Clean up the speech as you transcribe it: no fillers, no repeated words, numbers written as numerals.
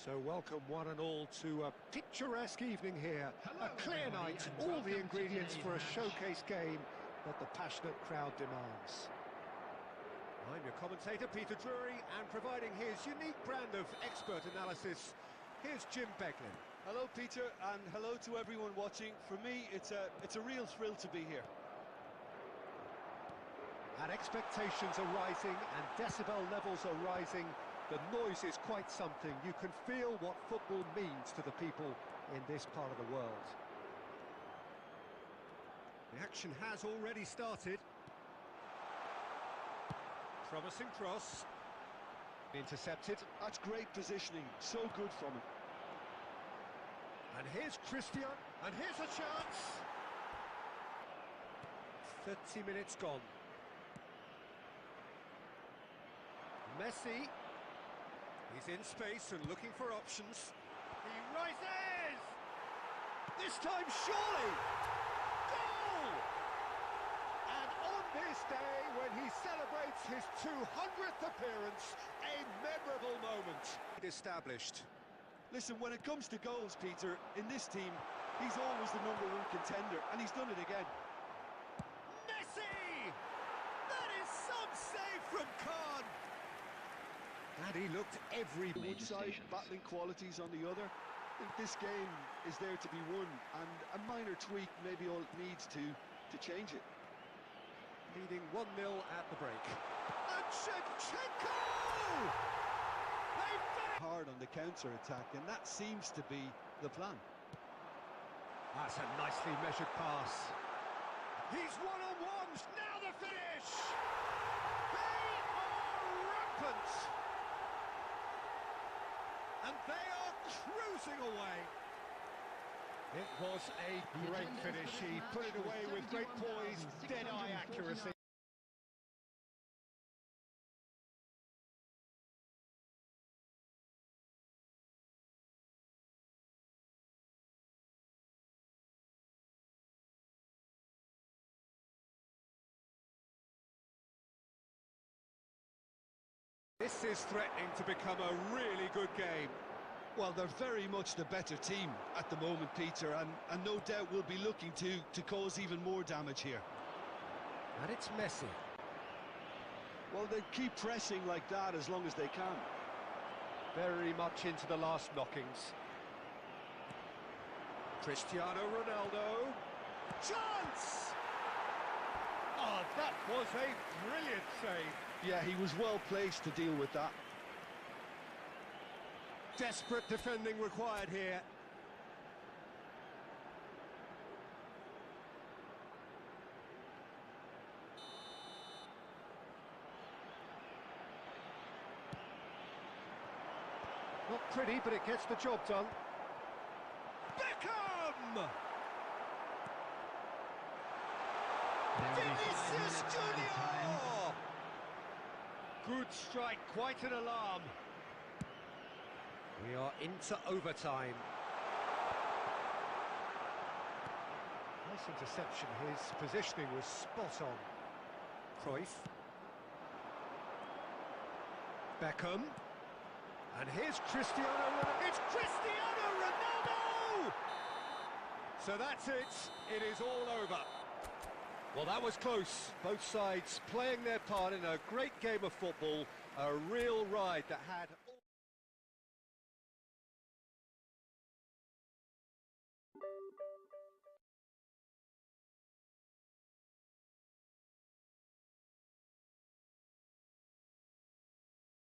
So welcome one and all to a picturesque evening here. A clear night, all the ingredients for a showcase game that the passionate crowd demands. I'm your commentator, Peter Drury, and providing his unique brand of expert analysis, here's Jim Beglin. Hello, Peter, and hello to everyone watching. For me, it's a real thrill to be here. And expectations are rising, and decibel levels are rising. The noise is quite something. You can feel what football means to the people in this part of the world. The action has already started. Promising cross. Intercepted. That's great positioning. So good from him. And here's Christian. And here's a chance. 30 minutes gone. Messi. He's in space and looking for options. He rises! This time, surely! Goal! And on this day, when he celebrates his 200th appearance, a memorable moment. Established. Listen, when it comes to goals, Peter, in this team, he's always the #1 contender, and he's done it again. Messi! That is some save from Khan! And he looked every one side, battling qualities on the other. I think this game is there to be won, and a minor tweak maybe all it needs to change it. Leading 1-0 at the break. And Shevchenko! Hard on the counter-attack, and that seems to be the plan. That's a nicely measured pass. He's one-on-ones, now the finish! They are rampant! And they are cruising away. It was a great finish. He put it away with great poise, dead-eye accuracy. This is threatening to become a really good game. Well, they're very much the better team at the moment, Peter, and no doubt will be looking to cause even more damage here. And it's Messi. Well, they keep pressing like that as long as they can. Very much into the last knockings. Cristiano Ronaldo. Chance! Oh, that was a brilliant save. Yeah, he was well placed to deal with that. Desperate defending required here. Not pretty, but it gets the job done. Beckham! Vinicius Junior! Good strike, quite an alarm. We are into overtime. Nice interception, his positioning was spot on. Cruyff. Beckham. And here's Cristiano Ronaldo. It's Cristiano Ronaldo! So that's it. It is all over. Well, that was close. Both sides playing their part in a great game of football. A real ride that had...